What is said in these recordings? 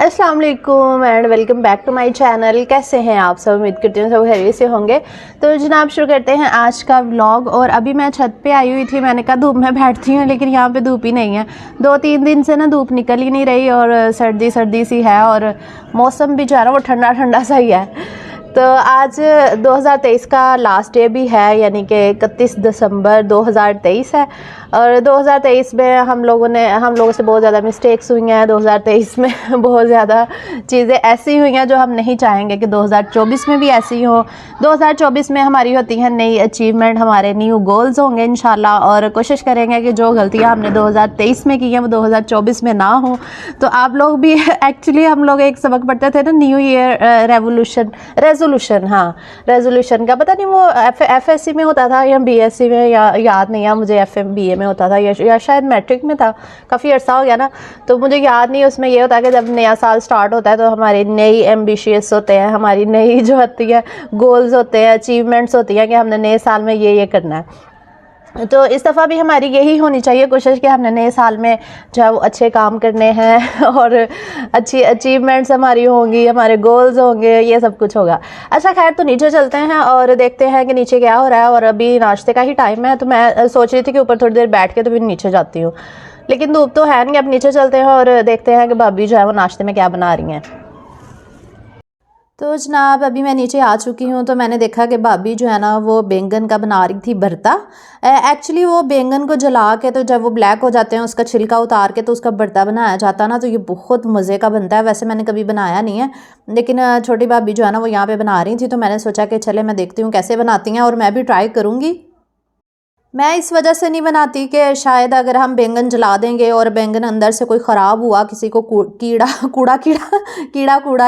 अस्सलाम वालेकुम and welcome back to my channel. कैसे हैं आप सब? उम्मीद करती हूँ सब खैरियत से होंगे। तो जनाब शुरू करते हैं आज का व्लॉग। और अभी मैं छत पे आई हुई थी, मैंने कहा धूप में बैठती हूँ, लेकिन यहाँ पे धूप ही नहीं है। 2-3 दिन से ना धूप निकल ही नहीं रही और सर्दी सर्दी सी है और मौसम भी जो है ना वो ठंडा ठंडा सा ही है। तो आज 2023 का लास्ट डे भी है, यानी कि 31 दिसंबर 2023 है। और 2023 में हम लोगों से बहुत ज़्यादा मिस्टेक्स हुई हैं। 2023 में बहुत ज़्यादा चीज़ें ऐसी हुई हैं जो हम नहीं चाहेंगे कि 2024 में भी ऐसी हो। 2024 में हमारी होती हैं नई अचीवमेंट, हमारे न्यू गोल्स होंगे इंशाल्लाह, और कोशिश करेंगे कि जो गलतियां हमने 2023 में की हैं वो 2024 में ना हो। तो आप लोग भी एक्चुअली हम लोग एक सबक पढ़ते थे ना, न्यू ईयर रेजोल्यूशन का, पता नहीं वो FSC में होता था या BSc में, या याद नहीं है मुझे, FMBA में होता था या शायद मैट्रिक में था, काफ़ी अर्सा हो गया ना, तो मुझे याद नहीं। उसमें ये होता है कि जब नया साल स्टार्ट होता है तो हमारी नई एम्बिशियस होते हैं, हमारी नई जो होती है गोल्स होते हैं, अचीवमेंट्स होती हैं कि हमने नए साल में ये करना है। तो इस दफ़ा भी हमारी यही होनी चाहिए कोशिश कि हमने नए साल में जो है वो अच्छे काम करने हैं और अच्छी अचीवमेंट्स हमारी होंगी, हमारे गोल्स होंगे, ये सब कुछ होगा। अच्छा खैर, तो नीचे चलते हैं और देखते हैं कि नीचे क्या हो रहा है। और अभी नाश्ते का ही टाइम है, तो मैं सोच रही थी कि ऊपर थोड़ी देर बैठ के तो फिर नीचे जाती हूँ, लेकिन धूप तो है नहीं। अब नीचे चलते हैं और देखते हैं कि भाभी जो है वो नाश्ते में क्या बना रही हैं। तो जनाब अभी मैं नीचे आ चुकी हूँ, तो मैंने देखा कि भाभी जो है ना वो बैंगन का बना रही थी भरता। एक्चुअली वो बैंगन को जला के, तो जब वो ब्लैक हो जाते हैं उसका छिलका उतार के तो उसका भरता बनाया जाता है ना, तो ये बहुत मज़े का बनता है। वैसे मैंने कभी बनाया नहीं है, लेकिन छोटी भाभी जो है ना वो यहाँ पे बना रही थी, तो मैंने सोचा कि चले मैं देखती हूँ कैसे बनाती हैं और मैं भी ट्राई करूँगी। मैं इस वजह से नहीं बनाती कि शायद अगर हम बैंगन जला देंगे और बैंगन अंदर से कोई ख़राब हुआ, किसी को कीड़ा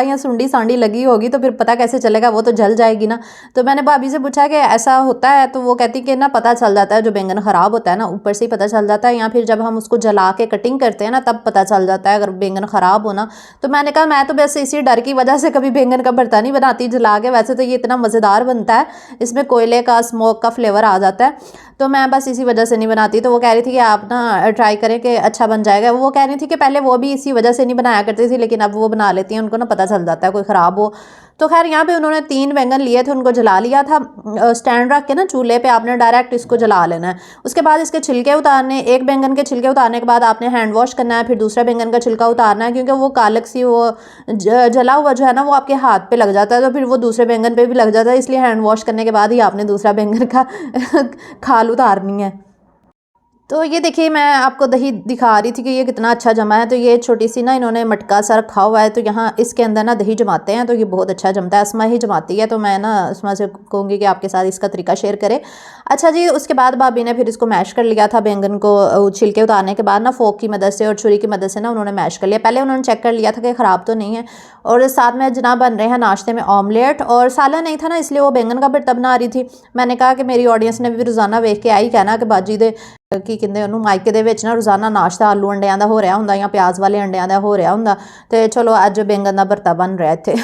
या सुंडी सांडी लगी होगी, तो फिर पता कैसे चलेगा, वो तो जल जाएगी ना। तो मैंने भाभी से पूछा कि ऐसा होता है, तो वो कहती कि ना पता चल जाता है, जो बैंगन ख़राब होता है ना ऊपर से ही पता चल जाता है, या फिर जब हम उसको जला के कटिंग करते हैं ना तब पता चल जाता है अगर बैंगन ख़राब हो ना। तो मैंने कहा मैं तो बस इसी डर की वजह से कभी बैंगन का भरता नहीं बनाती जला के। वैसे तो ये इतना मज़ेदार बनता है, इसमें कोयले का स्मोक का फ्लेवर आ जाता है, तो मैं बस इसी वजह से नहीं बनाती। तो वो कह रही थी कि आप ना ट्राई करें कि अच्छा बन जाएगा। वो कह रही थी कि पहले वो भी इसी वजह से नहीं बनाया करती थी, लेकिन अब वो बना लेती हैं, उनको ना पता चल जाता है कोई ख़राब हो। तो खैर यहाँ पे उन्होंने 3 बैंगन लिए थे, उनको जला लिया था। स्टैंड रख के ना चूल्हे पे आपने डायरेक्ट इसको जला लेना है। उसके बाद इसके छिलके उतारने, एक बैंगन के छिलके उतारने के बाद आपने हैंड वॉश करना है, फिर दूसरा बैंगन का छिलका उतारना है, क्योंकि वो कालक सी वो जला हुआ जो है ना वो आपके हाथ पे लग जाता है, तो फिर वो दूसरे बैंगन पे भी लग जाता है, इसलिए हैंड वॉश करने के बाद ही आपने दूसरा बैंगन का खाल उतारनी है। तो ये देखिए मैं आपको दही दिखा रही थी कि ये कितना अच्छा जमा है। तो ये छोटी सी ना इन्होंने मटका सा रखा हुआ है, तो यहाँ इसके अंदर ना दही जमाते हैं, तो ये बहुत अच्छा जमता है। अस्मा ही जमाती है, तो मैं ना अस्मा से कहूँगी कि आपके साथ इसका तरीका शेयर करे। अच्छा जी, उसके बाद भाभी ने फिर इसको मैश कर लिया था बैंगन को। छिलके उतारने के बाद ना फोक की मदद से और छुरी की मदद से ना उन्होंने मैश कर लिया। पहले उन्होंने चेक कर लिया था कि ख़राब तो नहीं है। और साथ में जनाब बन रहे हैं नाश्ते में ऑमलेट, और सालन नहीं था ना इसलिए वो बैंगन का भरता बना रही थी। मैंने कहा कि मेरी ऑडियंस ने भी रोज़ाना वेख के आई कहना कि बाजी दे की कहते ਉਹਨੂੰ ਮਾਇਕੇ ਦੇ ਵਿੱਚ ਨਾ ਰੋਜ਼ਾਨਾ ਨਾਸ਼ਤਾ ਆਲੂ ਅੰਡਿਆਂ ਦਾ ਹੋ ਰਿਹਾ ਹੁੰਦਾ ਜਾਂ ਪਿਆਜ਼ ਵਾਲੇ ਅੰਡਿਆਂ ਦਾ ਹੋ ਰਿਹਾ ਹੁੰਦਾ, ਤੇ चलो आज बैंगन का भरता बन रहा है थे।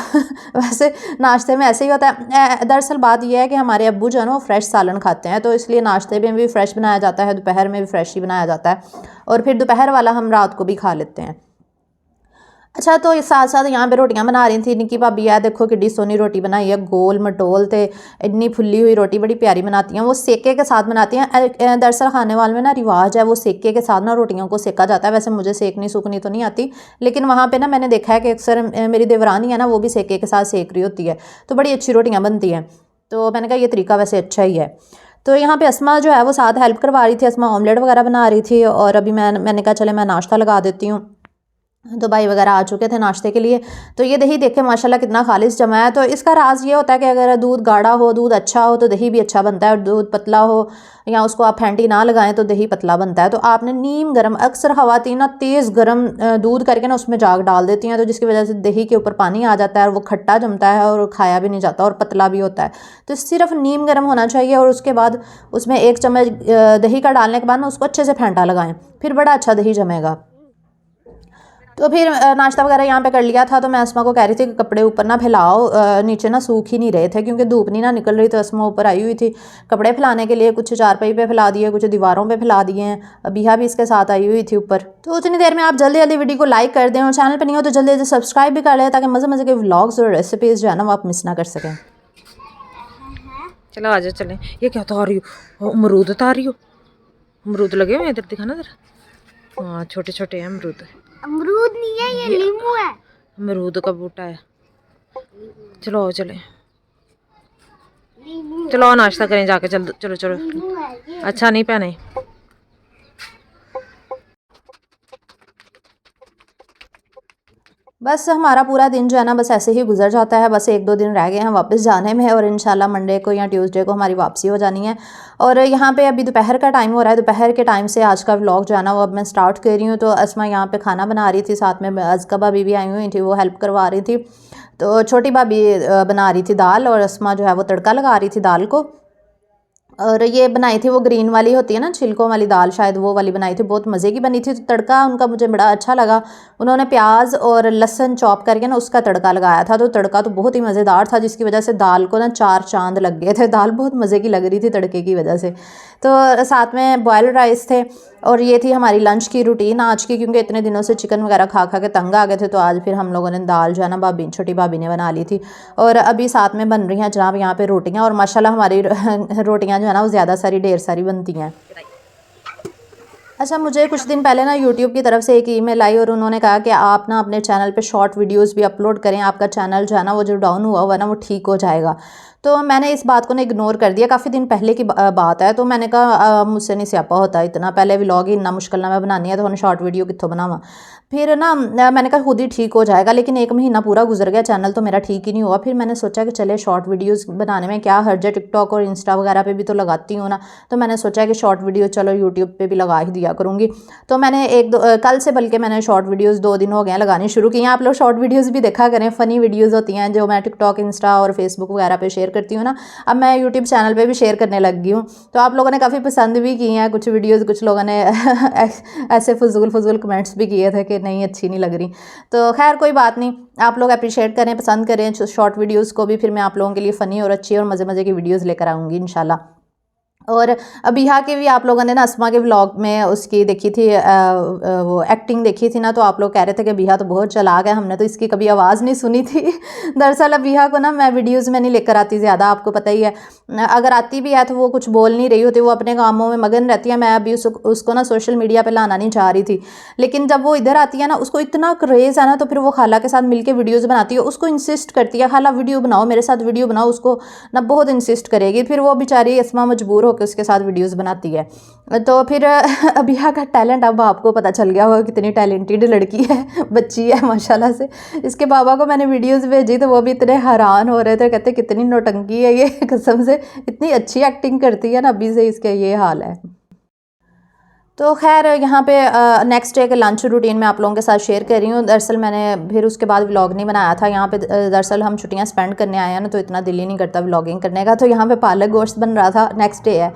वैसे नाश्ते में ऐसे ही होता है। दरअसल बात यह है कि हमारे अब्बू जो है ना वो फ्रेश सालन खाते हैं, तो इसलिए नाश्ते में भी फ्रेश बनाया जाता है, दोपहर में भी फ्रेश ही बनाया जाता है, और फिर दोपहर वाला हम रात को भी खा लेते हैं। अच्छा, तो इस साथ साथ यहाँ पे रोटियां बना रही थी निक्की भाभी। है देखो किड्डी सोनी रोटी बनाई है, गोल मटोल ते इतनी फुली हुई रोटी, बड़ी प्यारी बनाती हैं वो, सेके के साथ बनाती हैं। दरअसल खाने वाले में ना रिवाज है, वो सेके के साथ ना रोटियों को सेका जाता है। वैसे मुझे सेकनी सूखनी तो नहीं आती, लेकिन वहाँ पे ना मैंने देखा है कि अक्सर मेरी देवरानी है ना वो भी सेके के साथ सेक रही होती है, तो बड़ी अच्छी रोटियाँ बनती हैं। तो मैंने कहा ये तरीका वैसे अच्छा ही है। तो यहाँ पे अस्मा जो है वो साथ हेल्प करवा रही थी, अस्मा ऑमलेट वगैरह बना रही थी, और अभी मैंने कहा चले मैं नाश्ता लगा देती हूँ। तो भाई वगैरह आ चुके थे नाश्ते के लिए। तो ये दही देखे माशाल्लाह कितना खालिस जमा है। तो इसका राज ये होता है कि अगर दूध गाढ़ा हो, दूध अच्छा हो, तो दही भी अच्छा बनता है, और दूध पतला हो या उसको आप फेंटी ना लगाएं तो दही पतला बनता है। तो आपने नीम गर्म, अक्सर ख़वातीन ना तेज़ गर्म दूध करके ना उसमें जाग डाल देती हैं, तो जिसकी वजह से दही के ऊपर पानी आ जाता है और वो खट्टा जमता है और खाया भी नहीं जाता और पतला भी होता है। तो सिर्फ नीम गर्म होना चाहिए, और उसके बाद उसमें 1 चम्मच दही का डालने के बाद ना उसको अच्छे से फेंटा लगाएं, फिर बड़ा अच्छा दही जमेगा। तो फिर नाश्ता वगैरह यहाँ पे कर लिया था। तो मैं अस्मा को कह रही थी कि कपड़े ऊपर ना फैलाओ, नीचे ना सूख ही नहीं रहे थे क्योंकि धूप नहीं ना निकल रही। तो अस्मा ऊपर आई हुई थी कपड़े फैलाने के लिए, कुछ चारपाई पे फैला दिए, कुछ दीवारों पे फैला दिए हैं। अबिहा भी इसके साथ आई हुई थी ऊपर। तो उतनी देर में आप जल्दी जल्दी वीडियो को लाइक कर दें और चैनल पर नहीं हो तो जल्दी जल्दी सब्सक्राइब भी कर लें ताकि मज़े मज़े के व्लॉग्स और रेसिपीज़ जो है ना वो आप मिस ना कर सकें। चलो आ जाओ चलें। ये क्या उतार रही हो? अमरूद उतार रही हो? अमरूद लगे हुए हैं इधर, दिखाना जरा। हाँ छोटे छोटे हैं अमरूद। अमरूद नहीं है, ये नींबू है। अमरूद का बूटा है। चलो आओ चलें, चलो आओ नाश्ता करें जाके। चलो चलो चलो। अच्छा नहीं पहने। बस हमारा पूरा दिन जो है ना बस ऐसे ही गुजर जाता है। बस 1-2 दिन रह गए हैं वापस जाने में और इंशाल्लाह मंडे को या ट्यूसडे को हमारी वापसी हो जानी है। और यहाँ पे अभी दोपहर का टाइम हो रहा है। दोपहर के टाइम से आज का व्लॉग जो है ना वो अब मैं स्टार्ट कर रही हूँ। तो अस्मा यहाँ पे खाना बना रही थी, साथ में अज़का भाभी भी आई हुई थी, वो हेल्प करवा रही थी। तो छोटी भाभी बना रही थी दाल और अस्मा जो है वो तड़का लगा रही थी दाल को। और ये बनाई थी वो ग्रीन वाली होती है ना, छिलकों वाली दाल, शायद वो वाली बनाई थी, बहुत मज़े की बनी थी। तो तड़का उनका मुझे बड़ा अच्छा लगा। उन्होंने प्याज और लहसुन चॉप करके ना उसका तड़का लगाया था। तो तड़का तो बहुत ही मज़ेदार था जिसकी वजह से दाल को ना 4 चांद लग गए थे। दाल बहुत मज़े की लग रही थी तड़के की वजह से। तो साथ में बॉयल्ड राइस थे और ये थी हमारी लंच की रूटीन आज की, क्योंकि इतने दिनों से चिकन वगैरह खा खा के तंग आ गए थे। तो आज फिर हम लोगों ने दाल जो है ना छोटी भाभी ने बना ली थी। और अभी साथ में बन रही हैं जनाब यहाँ पे रोटियाँ, और माशाल्लाह हमारी रोटियाँ जो है ना वो ज़्यादा सारी ढेर सारी बनती हैं। अच्छा, मुझे कुछ दिन पहले ना यूट्यूब की तरफ से एक ईमेल आई और उन्होंने कहा कि आप ना अपने चैनल पे शॉर्ट वीडियोस भी अपलोड करें, आपका चैनल जो है ना वो जो डाउन हुआ हुआ ना वो ठीक हो जाएगा। तो मैंने इस बात को ना इग्नोर कर दिया। काफ़ी दिन पहले की बात है। तो मैंने कहा मुझसे नहीं स्यापा होता इतना, पहले व्लॉग ही इतना मुश्किल ना मैं बनानी है तो उन्हें शॉर्ट वीडियो कितों बनावा। फिर ना मैंने कहा खुद ही ठीक हो जाएगा, लेकिन 1 महीना पूरा गुजर गया, चैनल तो मेरा ठीक ही नहीं हुआ। फिर मैंने सोचा कि चले शॉर्ट वीडियोस बनाने में क्या हर्ज है, टिकटॉक और इंस्टा वगैरह पे भी तो लगाती हूँ ना। तो मैंने सोचा कि शॉर्ट वीडियो चलो यूट्यूब पे भी लगा ही दिया करूँगी। तो मैंने कल से बल्कि मैंने शॉर्ट वीडियोस 2 दिन हो गए हैं लगानी शुरू की हैं। आप लोग शॉर्ट वीडियोस भी देखा करें, फ़नी वीडियोस होती हैं जो मैं टिकटॉक, इंस्टा और फेसबुक वगैरह पे शेयर करती हूँ ना। अब मैं यूट्यूब चैनल पे भी शेयर करने लग गई हूँ। तो आप लोगों ने काफ़ी पसंद भी की हैं कुछ वीडियोस, कुछ लोगों ने ऐसे फजूल कमेंट्स भी किए थे कि नहीं अच्छी नहीं लग रही। तो खैर कोई बात नहीं, आप लोग अप्रिशिएट करें, पसंद करें शॉर्ट वीडियोज़ को भी। फिर मैं आप लोगों के लिए फ़नी और अच्छी और मज़े मज़े की वीडियोज़ लेकर आऊँगी इंशाल्लाह। और अबिहा के भी आप लोगों ने ना अस्मा के व्लॉग में उसकी देखी थी वो एक्टिंग देखी थी ना। तो आप लोग कह रहे थे कि अबिहा तो बहुत चालाक है, हमने तो इसकी कभी आवाज़ नहीं सुनी थी। दरअसल अबिहा को ना मैं वीडियोज़ में नहीं लेकर आती ज़्यादा, आपको पता ही है। अगर आती भी है तो वो कुछ बोल नहीं रही होती, वो अपने कामों में मगन रहती है। मैं अभी उसको ना सोशल मीडिया पर लाना नहीं चाह रही थी, लेकिन जब वो इधर आती है ना उसको इतना क्रेज़ है ना, तो फिर वो खाला के साथ मिलकर वीडियोज़ बनाती है। उसको इंसिस्ट करती है खाला वीडियो बनाओ, मेरे साथ वीडियो बनाओ, उसको ना बहुत इंसिस्ट करेगी। फिर वो बेचारी अस्मा मजबूर होकर उसके साथ वीडियोस बनाती है। तो फिर अबिहा का टैलेंट अब आपको पता चल गया होगा, कितनी टैलेंटेड लड़की है, बच्ची है माशाल्लाह से। इसके बाबा को मैंने वीडियोस भेजी तो वो भी इतने हैरान हो रहे थे, कहते कितनी नौटंकी है ये, कसम से इतनी अच्छी एक्टिंग करती है ना, अभी से इसके ये हाल है। तो खैर यहाँ पे नेक्स्ट डे के लंच रूटीन में आप लोगों के साथ शेयर कर रही हूँ। दरअसल मैंने फिर उसके बाद व्लॉग नहीं बनाया था। यहाँ पे दरअसल हम छुट्टियाँ स्पेंड करने आए हैं ना, तो इतना दिल ही नहीं करता व्लॉगिंग करने का। तो यहाँ पे पालक गोश्त बन रहा था, नेक्स्ट डे है,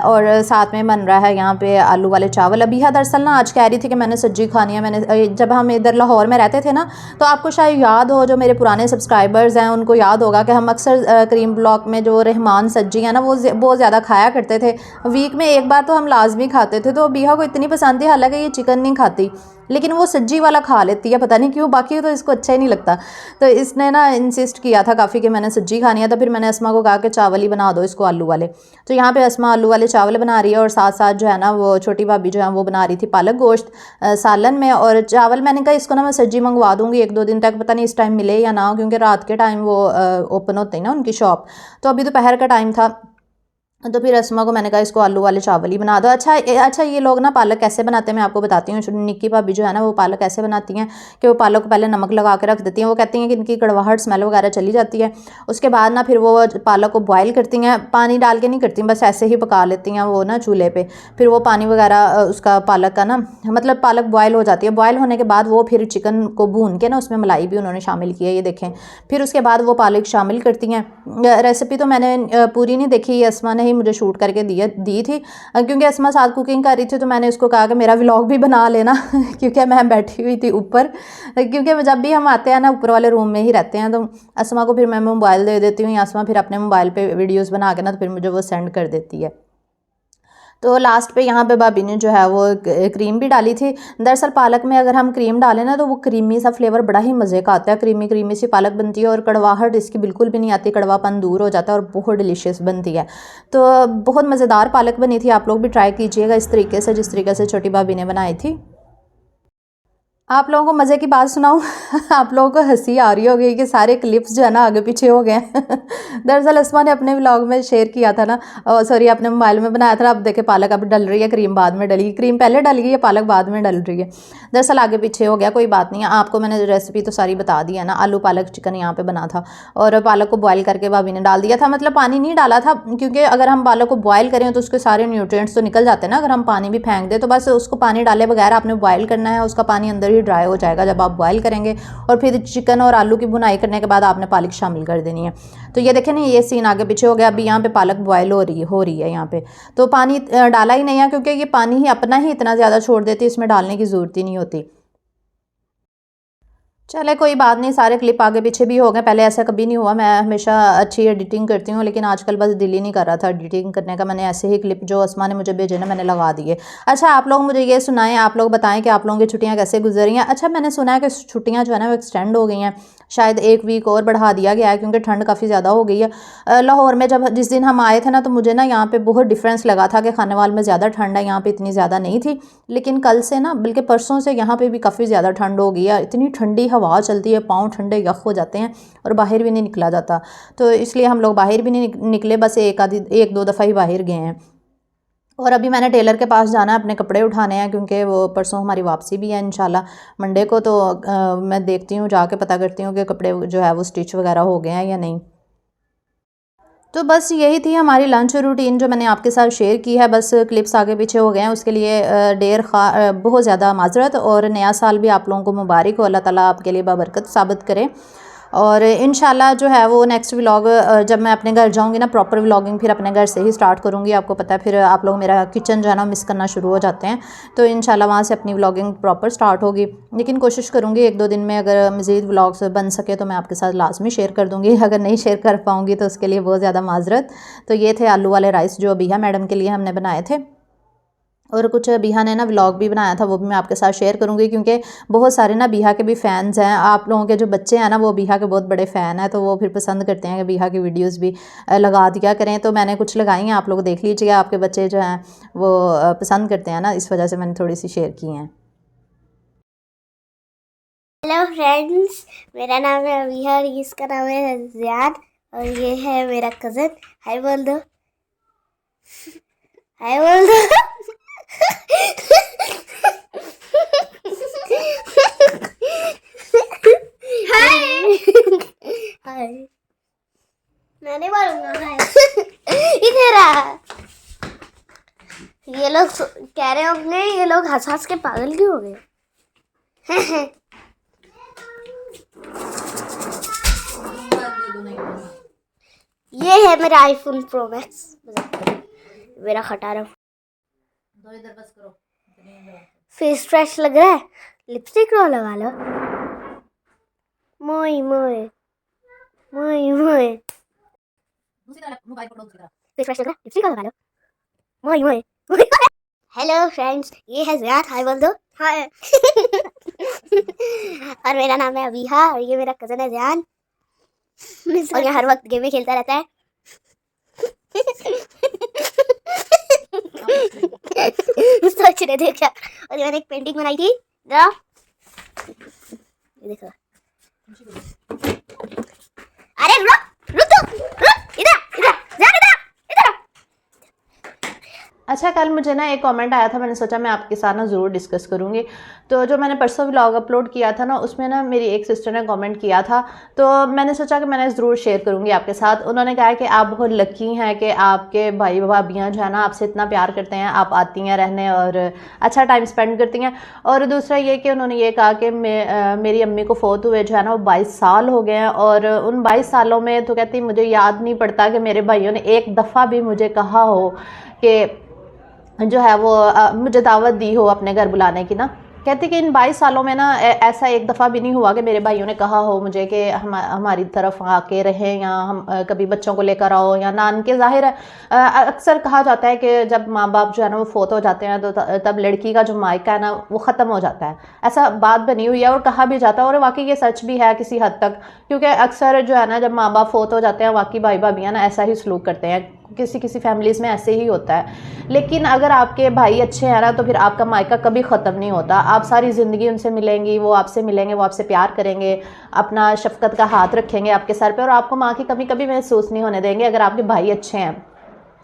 और साथ में बन रहा है यहाँ पे आलू वाले चावल। अबिहा दरअसल ना आज कह रही थी कि मैंने सब्जी खानी है। मैंने जब हम इधर लाहौर में रहते थे ना, तो आपको शायद याद हो, जो मेरे पुराने सब्सक्राइबर्स हैं उनको याद होगा कि हम अक्सर क्रीम ब्लॉक में जो रहमान सब्जी है ना वो बहुत ज़्यादा खाया करते थे। वीक में एक बार तो हम लाजमी खाते थे। तो अबिहा को इतनी पसंद थी, हालांकि ये चिकन नहीं खाती, लेकिन वो सब्जी वाला खा लेती है, पता नहीं क्यों, बाकी तो इसको अच्छा ही नहीं लगता। तो इसने ना इंसिस्ट किया था काफ़ी कि मैंने सब्जी खानी है। तो फिर मैंने अस्मा को कहा कि चावल ही बना दो इसको, आलू वाले। तो यहाँ पे अस्मा आलू वाले चावल बना रही है और साथ साथ जो है ना वो छोटी भाभी जो है वो बना रही थी पालक गोश्त सालन में और चावल। मैंने कहा इसको ना मैं सब्जी मंगवा दूँगी 1-2 दिन तक, पता नहीं इस टाइम मिले या ना हो, क्योंकि रात के टाइम वो ओपन होते हैं ना उनकी शॉप। तो अभी दोपहर का टाइम था, तो फिर अस्मा को मैंने कहा इसको आलू वाले चावल ही बना दो। अच्छा ये लोग ना पालक कैसे बनाते हैं मैं आपको बताती हूँ। निक्की भाभी जो है ना वो पालक कैसे बनाती हैं कि वो पालक को पहले नमक लगा के रख देती हैं। वो कहती हैं कि इनकी कड़वाहट स्मेल वगैरह चली जाती है। उसके बाद ना फिर वो पालक को बॉयल करती हैं, पानी डाल के नहीं करती, बस ऐसे ही पका लेती हैं वो ना चूल्हे पर। फिर वो पानी वगैरह उसका पालक का ना, मतलब पालक बॉयल हो जाती है। बॉयल होने के बाद वो फिर चिकन को भून के ना उसमें मलाई भी उन्होंने शामिल की है, ये देखें। फिर उसके बाद वो पालक शामिल करती हैं। रेसिपी तो मैंने पूरी नहीं देखी, अस्मा ने ही मुझे शूट करके दी थी, क्योंकि असमा साथ कुकिंग कर रही थी तो मैंने उसको कहा कि मेरा व्लॉग भी बना लेना क्योंकि मैं बैठी हुई थी ऊपर, क्योंकि जब भी हम आते हैं ना ऊपर वाले रूम में ही रहते हैं, तो असमा को फिर मैं मोबाइल दे देती हूँ, असमा फिर अपने मोबाइल पे वीडियोस बना के ना तो फिर मुझे वो सेंड कर देती है। तो लास्ट पे यहाँ पे भाभी ने जो है वो क्रीम भी डाली थी। दरअसल पालक में अगर हम क्रीम डालें ना तो वो क्रीमी सा फ्लेवर बड़ा ही मज़े का आता है, क्रीमी क्रीमी सी पालक बनती है और कड़वाहट इसकी बिल्कुल भी नहीं आती, कड़वापन दूर हो जाता है और बहुत डिलीशियस बनती है। तो बहुत मज़ेदार पालक बनी थी, आप लोग भी ट्राई कीजिएगा इस तरीके से जिस तरीके से छोटी भाभी ने बनाई थी। आप लोगों को मज़े की बात सुनाऊं आप लोगों को हंसी आ रही होगी कि सारे क्लिप्स जो है ना आगे पीछे हो गए दरअसल असमा ने अपने व्लॉग में शेयर किया था ना, सॉरी अपने मोबाइल में बनाया था। अब देखे पालक अब डल रही है, क्रीम बाद में डली, क्रीम पहले डल गई है, पालक बाद में डल रही है। दरअसल आगे पीछे हो गया, कोई बात नहीं है, आपको मैंने रेसिपी तो सारी बता दी है ना। आलू पालक चिकन यहाँ पे बना था और पालक को बॉयल करके भाभी ने डाल दिया था, मतलब पानी नहीं डाला था, क्योंकि अगर हम पालक को बॉयल करें तो उसके सारे न्यूट्रिएंट्स तो निकल जाते हैं ना, अगर हम पानी भी फेंक दें तो बस उसको पानी डाले बगैर आपने बॉयल करना है, उसका पानी अंदर ही ड्राई हो जाएगा जब आप बॉयल करेंगे, और फिर चिकन और आलू की भुनाई करने के बाद आपने पालक शामिल कर देनी है। तो ये देखें ना, ये सीन आगे पीछे हो गया। अभी यहाँ पे पालक बॉयल हो रही है यहाँ पे, तो पानी डाला ही नहीं है क्योंकि ये पानी ही अपना ही इतना ज़्यादा छोड़ देती है, इसमें डालने की ज़रूरत ही नहीं होती। चले कोई बात नहीं, सारे क्लिप आगे पीछे भी हो गए, पहले ऐसा कभी नहीं हुआ, मैं हमेशा अच्छी एडिटिंग करती हूँ, लेकिन आजकल बस दिल ही नहीं कर रहा था एडिटिंग करने का। मैंने ऐसे ही क्लिप जो असमा ने मुझे भेजे ना मैंने लगा दिए। अच्छा आप लोग मुझे ये सुनाएं, आप लोग बताएं कि आप लोगों की छुट्टियाँ कैसे गुजरी हैं। अच्छा मैंने सुना है कि छुट्टियाँ जो है ना वो एक्सटेंड हो गई हैं, शायद 1 वीक और बढ़ा दिया गया है क्योंकि ठंड काफ़ी ज़्यादा हो गई है। लाहौर में जब जिस दिन हम आए थे ना तो मुझे ना यहाँ पे बहुत डिफरेंस लगा था कि खानेवाल में ज़्यादा ठंड है, यहाँ पे इतनी ज़्यादा नहीं थी, लेकिन कल से ना बल्कि परसों से यहाँ पे भी काफ़ी ज़्यादा ठंड हो गई है, इतनी ठंडी हवा चलती है, पाँव ठंडे यख हो जाते हैं और बाहर भी नहीं निकला जाता, तो इसलिए हम लोग बाहर भी नहीं निकले, बस एक दो दफ़ा ही बाहर गए हैं। और अभी मैंने टेलर के पास जाना है, अपने कपड़े उठाने हैं क्योंकि वो परसों हमारी वापसी भी है इंशाल्लाह मंडे को, तो मैं देखती हूँ जाके पता करती हूँ कि कपड़े जो है वो स्टिच वगैरह हो गए हैं या नहीं। तो बस यही थी हमारी लंच रूटीन जो मैंने आपके साथ शेयर की है। बस क्लिप्स आगे पीछे हो गए हैं, उसके लिए बहुत ज़्यादा माजरत, और नया साल भी आप लोगों को मुबारक हो, अल्लाह ताला आपके लिए बाबरकत साबित करे। और इंशाल्लाह जो है वो नेक्स्ट व्लॉग जब मैं अपने घर जाऊंगी ना, प्रॉपर व्लॉगिंग फिर अपने घर से ही स्टार्ट करूंगी। आपको पता है फिर आप लोग मेरा किचन जो है ना मिस करना शुरू हो जाते हैं, तो इंशाल्लाह वहाँ से अपनी व्लॉगिंग प्रॉपर स्टार्ट होगी। लेकिन कोशिश करूँगी 1-2 दिन में अगर मज़ीद व्लॉग्स बन सके तो मैं आपके साथ लाजमी शेयर कर दूँगी, अगर नहीं शेयर कर पाऊँगी तो उसके लिए बहुत ज़्यादा माजरत। तो ये थे आलू वाले राइस जो अबिहा मैडम के लिए हमने बनाए थे, और कुछ बिहा ने ना व्लॉग भी बनाया था, वो भी मैं आपके साथ शेयर करूंगी क्योंकि बहुत सारे ना बिहा के भी फ़ैन्स हैं। आप लोगों के जो बच्चे हैं ना वो बिहा के बहुत बड़े फ़ैन हैं, तो वो फिर पसंद करते हैं कि बिहा की वीडियोस भी लगा दिया करें। तो मैंने कुछ लगाई हैं, आप लोग देख लीजिएगा, आपके बच्चे जो हैं वो पसंद करते हैं ना, इस वजह से मैंने थोड़ी सी शेयर की हैं। हेलो फ्रेंड्स, मेरा नाम है अबिहा और इसका नाम है ज़ियान, और ये है मेरा कज़न। हाय बोल दो, हाय बोल दो। हाय हाय, मैं नहीं बोलूँगा हाय। इधर आ। ये लोग कह रहे होंगे ये लोग हंस हंस के पागल क्यों हो गए। ये है मेरा आईफोन प्रो मैक्स, मेरा खटारा। फेस फ्रेश लग रहा है, लिपस्टिक रो लगा लो। मोई मोई मोई मोई, फेस फ्रेश लग रहा है, लिपस्टिक लगा लो। मोई मोई। हेलो फ्रेंड्स, ये है ज़ियान, हाय बोल दो। हाय। और मेरा नाम है अबिहा और ये मेरा कज़न है ज़ियान, और ये हर वक्त गेम में खेलता रहता है। सोच रहे थे क्या? और मैंने एक पेंटिंग बनाई थी, देखो। अरे रुक रुक तो, रुक, इधर इधर इधर इधर। अच्छा, कल मुझे ना एक कमेंट आया था, मैंने सोचा मैं आपके साथ ना ज़रूर डिस्कस करूँगी। तो जो मैंने परसों व्लॉग अपलोड किया था ना, उसमें ना मेरी एक सिस्टर ने कमेंट किया था, तो मैंने सोचा कि मैंने ज़रूर शेयर करूँगी आपके साथ। उन्होंने कहा कि आप बहुत लकी हैं कि आपके भाई भाभियाँ जो है ना आपसे इतना प्यार करते हैं, आप आती हैं रहने और अच्छा टाइम स्पेंड करती हैं। और दूसरा ये कि उन्होंने ये कहा कि मेरी अम्मी को फ़ौत हुए जो है ना वो 22 साल हो गए हैं, और उन 22 सालों में तो कहती मुझे याद नहीं पड़ता कि मेरे भाइयों ने एक दफ़ा भी मुझे कहा हो कि जो है वो मुझे दावत दी हो अपने घर बुलाने की ना। कहती कि इन 22 सालों में ना ऐसा एक दफ़ा भी नहीं हुआ कि मेरे भाइयों ने कहा हो मुझे कि हमारी तरफ आके रहें, या हम कभी बच्चों को लेकर आओ या नान के। ज़ाहिर है अक्सर कहा जाता है कि जब माँ बाप जो है ना वो फोत हो जाते हैं तो तब लड़की का जो मायका है ना वो ख़त्म हो जाता है। ऐसा बात बनी हुई है और कहा भी जाता है, और वाकई ये सच भी है किसी हद तक, क्योंकि अक्सर जो है ना जब माँ बाप फोत हो जाते हैं वाकई भाई भाभियाँ ना ऐसा ही सलूक करते हैं, किसी किसी फैमिलीज़ में ऐसे ही होता है। लेकिन अगर आपके भाई अच्छे हैं ना तो फिर आपका मायका कभी ख़त्म नहीं होता। आप सारी ज़िंदगी उनसे मिलेंगी, वो आपसे मिलेंगे, वो आपसे प्यार करेंगे, अपना शफ़क़त का हाथ रखेंगे आपके सर पे, और आपको माँ की कमी कभी महसूस नहीं होने देंगे अगर आपके भाई अच्छे हैं,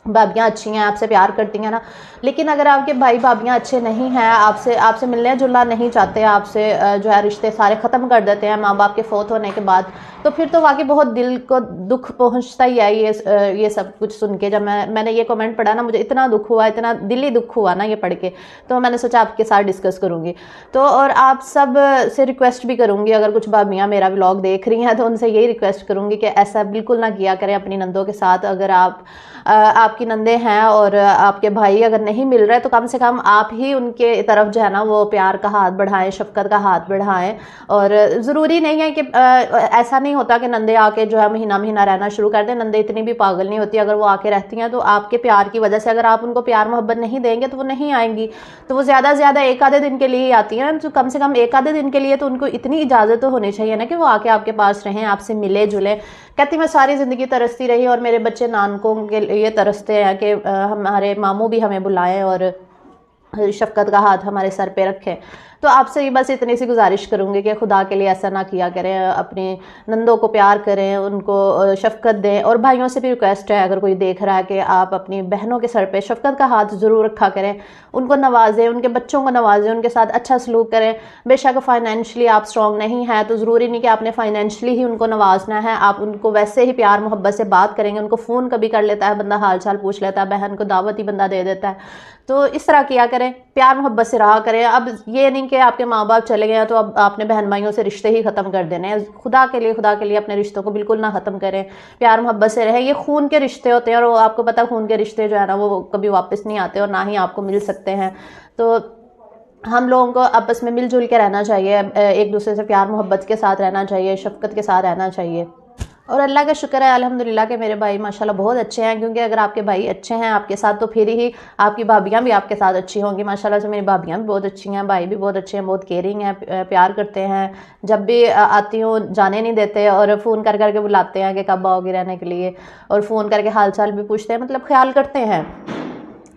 भाभियाँ अच्छी हैं, आपसे प्यार करती हैं ना। लेकिन अगर आपके भाई भाभियाँ अच्छे नहीं हैं, आपसे मिलने जुलना नहीं चाहते, आपसे जो है रिश्ते सारे ख़त्म कर देते हैं माँ बाप के फ़ौत होने के बाद, तो फिर तो वाकई बहुत दिल को दुख पहुंचता ही है ये सब कुछ सुन के। जब मैंने ये कमेंट पढ़ा ना, मुझे इतना दुख हुआ, इतना दिली दुख हुआ ना ये पढ़ के, तो मैंने सोचा आपके साथ डिस्कस करूँगी। तो और आप सब से रिक्वेस्ट भी करूँगी, अगर कुछ भाभियाँ मेरा व्लॉग देख रही हैं तो उनसे यही रिक्वेस्ट करूँगी कि ऐसा बिल्कुल ना किया करें अपनी नंदों के साथ। अगर आपकी नंदे हैं और आपके भाई अगर नहीं मिल रहे तो कम से कम आप ही उनके तरफ जो है ना वो प्यार का हाथ बढ़ाएं, शफ़क़त का हाथ बढ़ाएं। और ज़रूरी नहीं है कि ऐसा नहीं होता कि नंदे आके जो है महीना महीना रहना शुरू कर दें। नंदे इतनी भी पागल नहीं होती, अगर वो आके रहती हैं तो आपके प्यार की वजह से, अगर आप उनको प्यार मोहब्बत नहीं देंगे तो वो नहीं आएंगी। तो वो ज़्यादा से ज़्यादा एक आधे दिन के लिए ही आती हैं, तो कम से कम एक आधे दिन के लिए तो उनको इतनी इजाज़त तो होनी चाहिए ना कि वो आके आपके पास रहें, आपसे मिले जुले। कहती मैं सारी ज़िंदगी तरसती रही और मेरे बच्चे नानकों के लिए तरसते हैं कि हमारे मामू भी हमें बुलाएं और शफ़क़त का हाथ हमारे सर पे रखें। तो आपसे बस इतनी सी गुजारिश करूँगी कि खुदा के लिए ऐसा ना किया करें, अपनी नंदों को प्यार करें, उनको शफ़क़त दें। और भाइयों से भी रिक्वेस्ट है, अगर कोई देख रहा है कि आप अपनी बहनों के सर पे शफ़क़त का हाथ ज़रूर रखा करें, उनको नवाजें, उनके बच्चों को नवाजें, उनके साथ अच्छा सलूक करें। बेशक फाइनेंशली आप स्ट्रॉन्ग नहीं हैं तो ज़रूरी नहीं कि आपने फाइनेंशली ही उनको नवाजना है, आप उनको वैसे ही प्यार मोहब्बत से बात करेंगे। उनको फ़ोन कभी कर लेता है बंदा, हाल चाल पूछ लेता है, बहन को दावत ही बंदा दे देता है। तो इस तरह किया करें, प्यार मोहब्बत से रहा करें। अब ये नहीं कि आपके माँ बाप चले गए तो अब आपने बहन भाइयों से रिश्ते ही ख़त्म कर देने हैं। खुदा के लिए अपने रिश्तों को बिल्कुल ना ख़त्म करें, प्यार मोहब्बत से रहें। ये खून के रिश्ते होते हैं और आपको पता खून के रिश्ते जो है ना वो कभी वापस नहीं आते और ना ही आपको मिल सकते हैं। तो हम लोगों को आपस में मिलजुल के रहना चाहिए, एक दूसरे से प्यार मोहब्बत के साथ रहना चाहिए, शफ़क़त के साथ रहना चाहिए। और अल्लाह का शुक्र है अल्हम्दुलिल्लाह के मेरे भाई माशाल्लाह बहुत अच्छे हैं, क्योंकि अगर आपके भाई अच्छे हैं आपके साथ तो फिर ही आपकी भाभियाँ भी आपके साथ अच्छी होंगी। माशाल्लाह से मेरी भाभियाँ भी बहुत अच्छी हैं, भाई भी बहुत अच्छे हैं, बहुत केयरिंग हैं, प्यार करते हैं। जब भी आती हूँ जाने नहीं देते और फ़ोन कर करके बुलाते हैं कि कब आओगे रहने के लिए, और फ़ोन करके हाल चाल भी पूछते हैं, मतलब ख्याल करते हैं।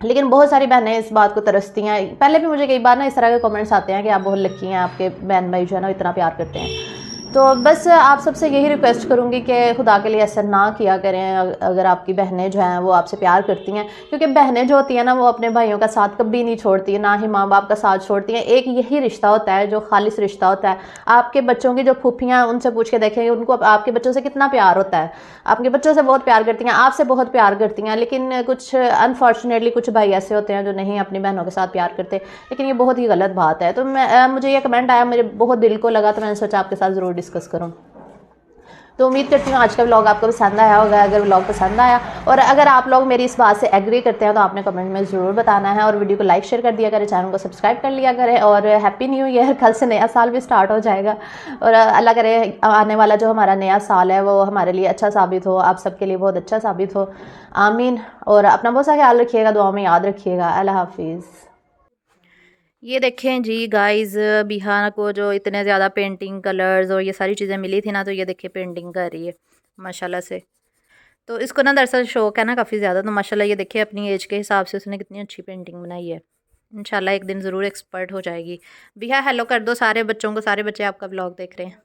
लेकिन बहुत सारी बहनें इस बात को तरसती हैं। पहले भी मुझे कई बार ना इस तरह के कमेंट्स आते हैं कि आप बहुत लकी हैं, आपके बहन भाई जो है ना इतना प्यार करते हैं। तो बस आप सबसे यही रिक्वेस्ट करूँगी कि खुदा के लिए ऐसा ना किया करें, अगर आपकी बहनें जो हैं वो आपसे प्यार करती हैं, क्योंकि बहनें जो होती हैं ना वो अपने भाइयों का साथ कभी नहीं छोड़ती, ना ही माँ बाप का साथ छोड़ती हैं। एक यही रिश्ता होता है जो खालिस रिश्ता होता है। आपके बच्चों की जो फूफियाँ हैं उनसे पूछ के देखेंगे, उनको आपके बच्चों से कितना प्यार होता है। आपके बच्चों से बहुत प्यार करती हैं, आपसे बहुत प्यार करती हैं। लेकिन कुछ अनफॉर्चुनेटली कुछ भाई ऐसे होते हैं जो नहीं अपनी बहनों के साथ प्यार करते, लेकिन ये बहुत ही गलत बात है। तो मुझे ये कमेंट आया, मेरे बहुत दिल को लगा, तो मैंने सोचा आपके साथ ज़रूर डिस्कस करूं। तो उम्मीद करती हूँ आज का व्लॉग आपको पसंद आया होगा। अगर व्लॉग पसंद आया और अगर आप लोग मेरी इस बात से एग्री करते हैं तो आपने कमेंट में ज़रूर बताना है, और वीडियो को लाइक शेयर कर दिया करें, चैनल को सब्सक्राइब कर लिया करें। और हैप्पी न्यू ईयर, कल से नया साल भी स्टार्ट हो जाएगा, और अल्लाह करे आने वाला जो हमारा नया साल है वो हमारे लिए अच्छा साबित हो, आप सबके लिए बहुत अच्छा साबित हो, आमीन। और अपना बहुत सा ख्याल रखिएगा, दुआ में याद रखिएगा। अल्लाह हाफिज़। ये देखें जी गाइस, बिहार को जो इतने ज़्यादा पेंटिंग कलर्स और ये सारी चीज़ें मिली थी ना, तो ये देखिए पेंटिंग कर रही है माशाल्लाह से। तो इसको ना दरअसल शौक है ना काफ़ी ज़्यादा, तो माशाल्लाह ये देखिए अपनी एज के हिसाब से उसने कितनी अच्छी पेंटिंग बनाई है। इंशाल्लाह एक दिन ज़रूर एक्सपर्ट हो जाएगी। बिहा हेलो कर दो सारे बच्चों को, सारे बच्चे आपका व्लॉग देख रहे हैं।